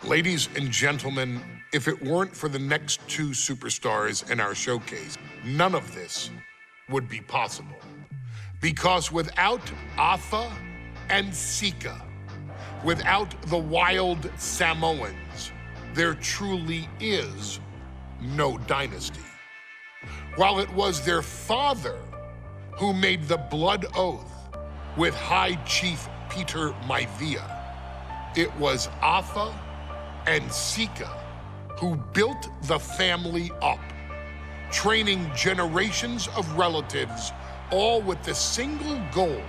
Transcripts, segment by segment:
Ladies and gentlemen, if it weren't for the next two superstars in our showcase, none of this would be possible. Because without Afa and Sika, without the wild Samoans, there truly is no dynasty. While it was their father who made the blood oath with High Chief Peter Maivia, it was Afa and Sika who built the family up, training generations of relatives, all with the single goal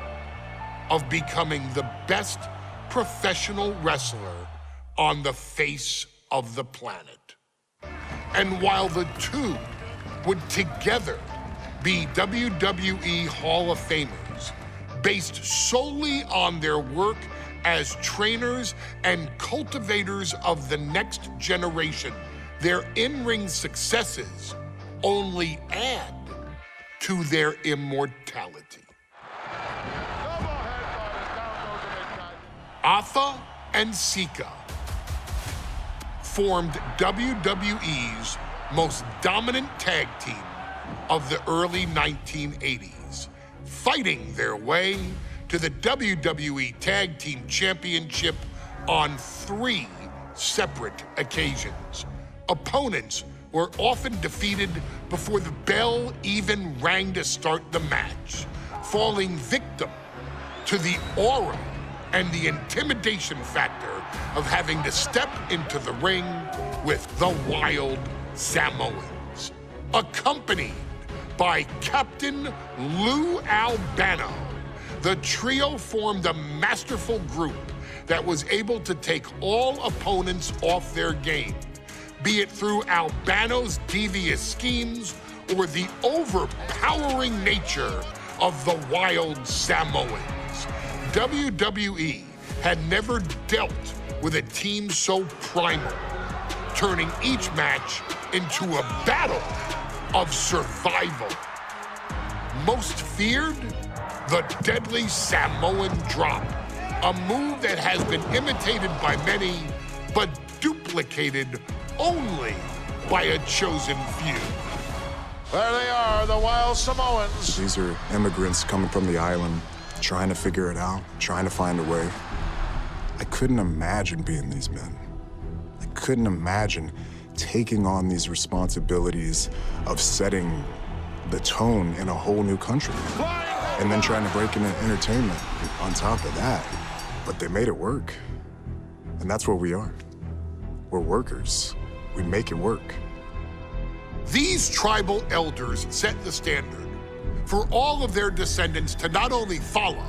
of becoming the best professional wrestler on the face of the planet. And while the two would together be WWE Hall of Famers, based solely on their work as trainers and cultivators of the next generation, their in-ring successes only add to their immortality. Afa and Sika formed WWE's most dominant tag team of the early 1980s, fighting their way to the WWE Tag Team Championship on 3 separate occasions. Opponents were often defeated before the bell even rang to start the match, falling victim to the aura and the intimidation factor of having to step into the ring with the wild Samoans, accompanied by Captain Lou Albano. The trio formed a masterful group that was able to take all opponents off their game, be it through Albano's devious schemes or the overpowering nature of the wild Samoans. WWE had never dealt with a team so primal, turning each match into a battle of survival. Most feared, the deadly Samoan drop, a move that has been imitated by many, but duplicated only by a chosen few. There they are, the wild Samoans. These are immigrants coming from the island, trying to figure it out, trying to find a way. I couldn't imagine being these men. I couldn't imagine taking on these responsibilities of setting the tone in a whole new country. And then trying to break into entertainment on top of that. But they made it work. And that's what we are. We're workers. We make it work. These tribal elders set the standard for all of their descendants to not only follow,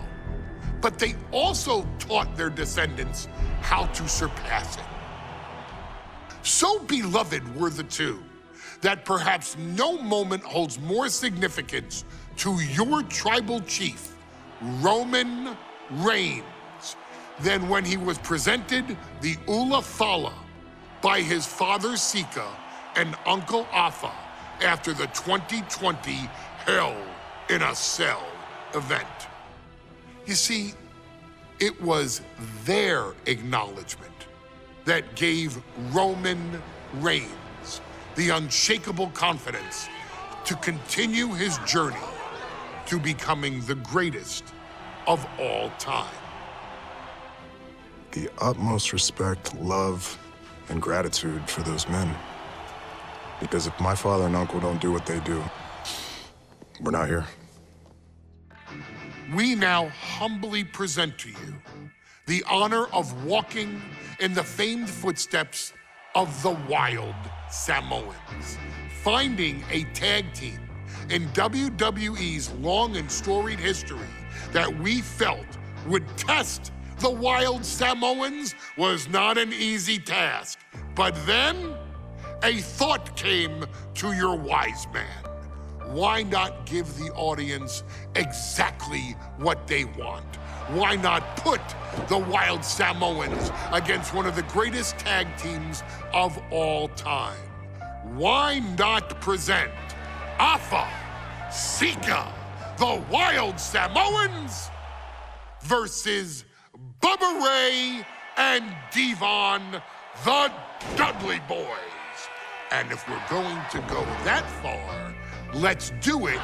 but they also taught their descendants how to surpass it. So beloved were the two that perhaps no moment holds more significance to your tribal chief, Roman Reigns, than when he was presented the Ula Fala by his father Sika and Uncle Afa after the 2020 Hell in a Cell event. You see, it was their acknowledgement that gave Roman Reigns the unshakable confidence to continue his journey to becoming the greatest of all time. The utmost respect, love, and gratitude for those men. Because if my father and uncle don't do what they do, we're not here. We now humbly present to you the honor of walking in the famed footsteps of the wild Samoans, finding a tag team in WWE's long and storied history that we felt would test the wild Samoans was not an easy task. But then a thought came to your wise man. Why not give the audience exactly what they want? Why not put the wild Samoans against one of the greatest tag teams of all time? Why not present Afa, Sika, the wild Samoans versus Bubba Ray and Devon the Dudley Boys. And if we're going to go that far, let's do it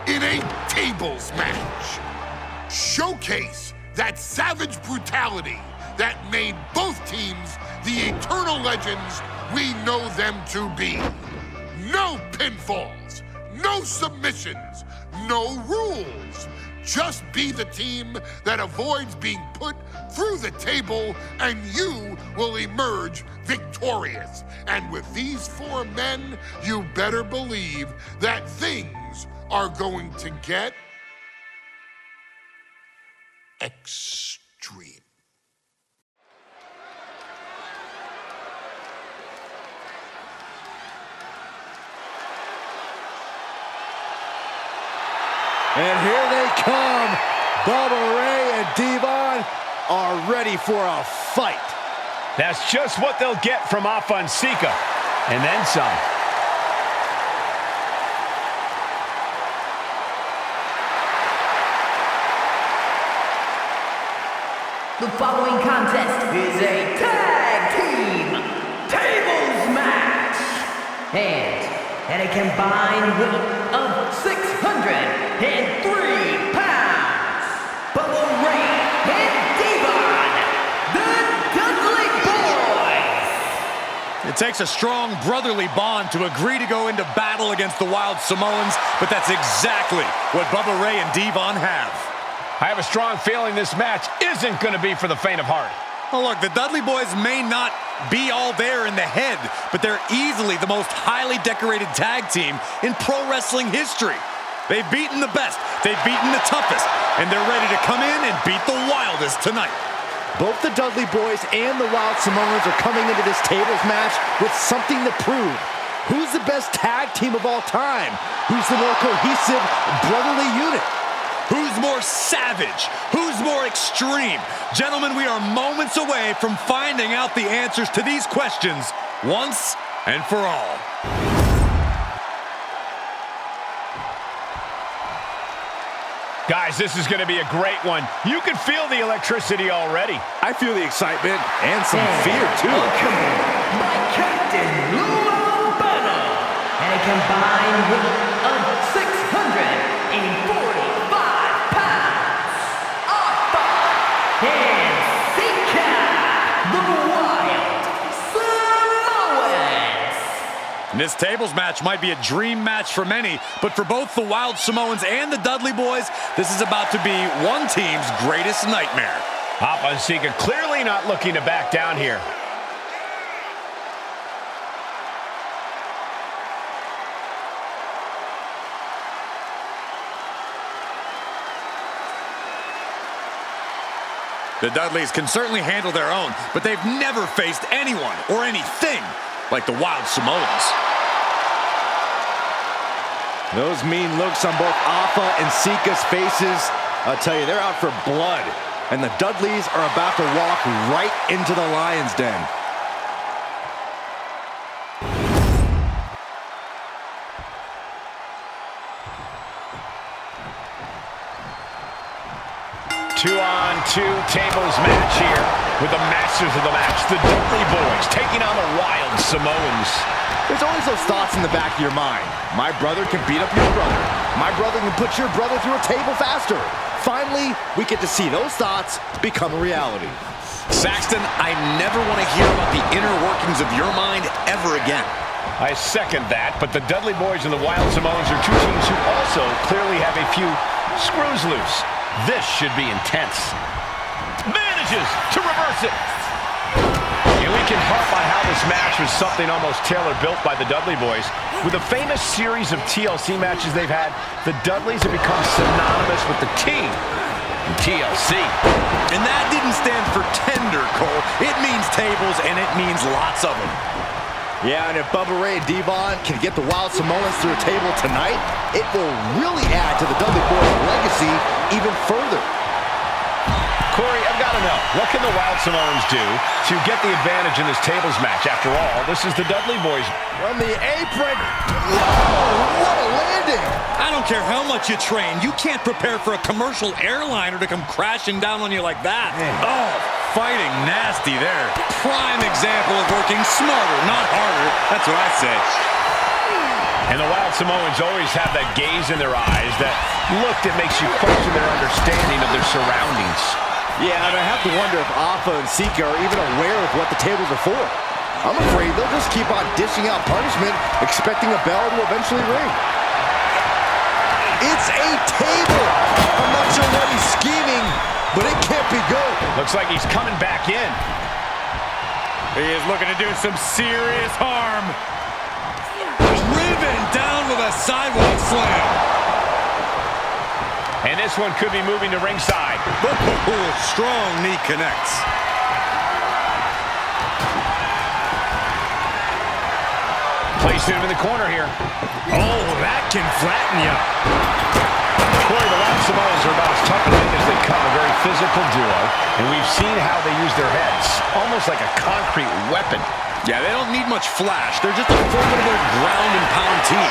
in a tables match. Showcase that savage brutality that made both teams the eternal legends we know them to be. No pinfalls, no submissions, no rules. Just be the team that avoids being put through the table, and you will emerge victorious. And with these 4 men, you better believe that things are going to get extreme. And here they come. Bubba Ray and Devon are ready for a fight. That's just what they'll get from Afonseca, and then some. The following contest is a tag team tables match. And at a combined weight of 603 pounds, Bubba Ray and Devon, the Dudley Boys. It takes a strong brotherly bond to agree to go into battle against the Wild Samoans, but that's exactly what Bubba Ray and Devon have. I have a strong feeling this match isn't going to be for the faint of heart. Oh, look, the Dudley Boys may not be all there in the head, but they're easily the most highly decorated tag team in pro wrestling history. They've beaten the best, they've beaten the toughest, and they're ready to come in and beat the wildest tonight. Both the Dudley Boys and the Wild Samoans are coming into this tables match with something to prove. Who's the best tag team of all time? Who's the more cohesive, brotherly unit? Who's more savage? Who's more extreme? Gentlemen, we are moments away from finding out the answers to these questions once and for all. Guys, this is going to be a great one. You can feel the electricity already. I feel the excitement and some fear, too. By Captain Lou Albano, and a combined weight of 645 pounds, Afonseca, the Wild Samoans. This tables match might be a dream match for many, but for both the Wild Samoans and the Dudley Boys, this is about to be one team's greatest nightmare. Afonseca clearly not looking to back down here. The Dudleys can certainly handle their own, but they've never faced anyone or anything like the Wild Samoans. Those mean looks on both Afa and Sika's faces, I'll tell you, they're out for blood. And the Dudleys are about to walk right into the lion's den. Two-on-two tables match here with the masters of the match, the Dudley Boys, taking on the Wild Samoans. There's always those thoughts in the back of your mind. My brother can beat up your brother. My brother can put your brother through a table faster. Finally, we get to see those thoughts become a reality. Saxton, I never want to hear about the inner workings of your mind ever again. I second that, but the Dudley Boys and the Wild Samoans are two teams who also clearly have a few screws loose. This should be intense. Manages to reverse it. And we can harp on how this match was something almost tailor-built by the Dudley Boys. With a famous series of TLC matches they've had, the Dudleys have become synonymous with the T in TLC. And that didn't stand for tender, Cole. It means tables, and it means lots of them. Yeah, and if Bubba Ray and Devon can get the Wild Samoans through a table tonight, it will really add to the Dudley Boys' legacy even further. Corey, I've got to know, what can the Wild Samoans do to get the advantage in this tables match? After all, this is the Dudley Boys. From the apron. Whoa, what a landing. I don't care how much you train. You can't prepare for a commercial airliner to come crashing down on you like that. Man. Oh, fighting nasty there. Prime example of working smarter, not harder. That's what I say. And the Wild Samoans always have that gaze in their eyes, that look that makes you question their understanding of their surroundings. Yeah, and I have to wonder if Alpha and Sika are even aware of what the tables are for. I'm afraid they'll just keep on dishing out punishment, expecting a bell to eventually ring. It's a table! I'm not sure what he's scheming, but it can't be good. Looks like he's coming back in. He is looking to do some serious harm. Driven down with a sidewalk slam. And this one could be moving to ringside. Strong knee connects. Placing him in the corner here. Oh, that can flatten you. Corey, the Wild Samoans are about as tough a thing as they come, a very physical duo, and we've seen how they use their heads, almost like a concrete weapon. Yeah, they don't need much flash. They're just a formidable ground and pound team.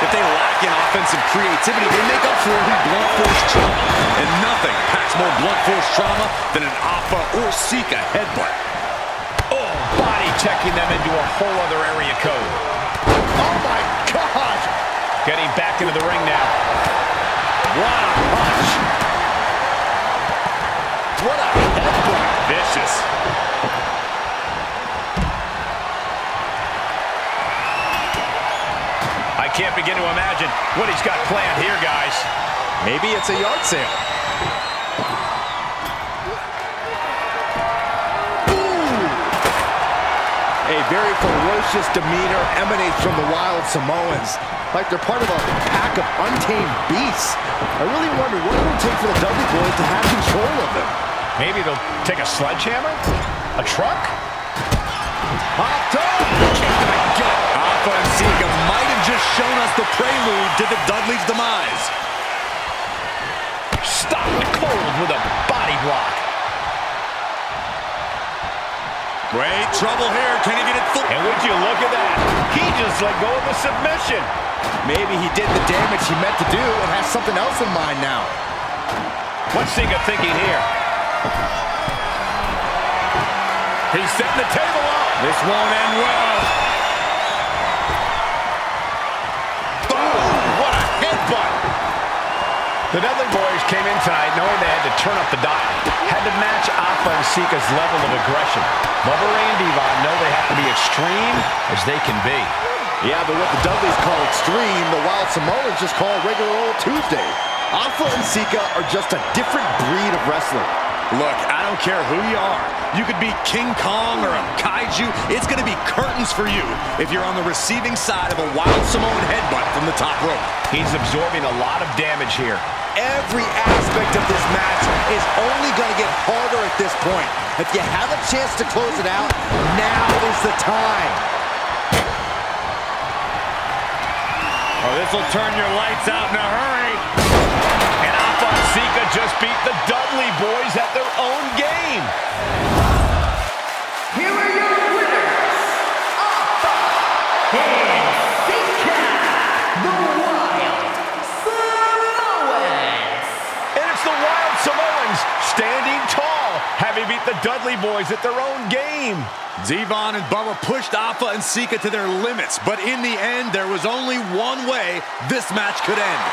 If they lack in offensive creativity, they make up for it in blunt force trauma. And nothing packs more blunt force trauma than an Alpha or Sika headbutt. Oh, body checking them into a whole other area code. Oh my God! Getting back into the ring now. What a punch. What a headbutt! Vicious. I can't begin to imagine what he's got planned here, guys. Maybe it's a yard sale. A very ferocious demeanor emanates from the Wild Samoans, like they're part of a pack of untamed beasts. I really wonder what it will take for the Dudley Boys to have control of them. Maybe they'll take a sledgehammer? A truck? Hopped up! Kick to the gut. Alpha and Sika might have just shown us the prelude to the Dudley's demise. Stopped cold with a body block. Great trouble here. Can he get it full? And would you look at that? He just let go of the submission. Maybe he did the damage he meant to do and has something else in mind now. What's Sika thinking here? He's setting the table up. This won't end well. Oh, what a headbutt. The Dudley Boys came in tonight knowing they had to turn up the dial. Had to match Alpha and Sika's level of aggression. Bubba Ray and Devon know they have to be extreme as they can be. Yeah, but what the Dudleys call extreme, the Wild Samoans just call regular old Tuesday. Alpha and Sika are just a different breed of wrestler. Look, I don't care who you are. You could be King Kong or a kaiju. It's going to be curtains for you if you're on the receiving side of a Wild Samoan headbutt from the top rope. He's absorbing a lot of damage here. Every aspect of this match is only going to get harder at this point. If you have a chance to close it out, now is the time. Oh, this will turn your lights out in a hurry. And Alpha and Sika just beat the Dudley Boys at their own game. Here are your winners, Alpha and Sika, the Wild Samoans. And it's the Wild Samoans standing tall, having beat the Dudley Boys at their own game. Devon and Bubba pushed Alpha and Sika to their limits, but in the end, there was only one way this match could end.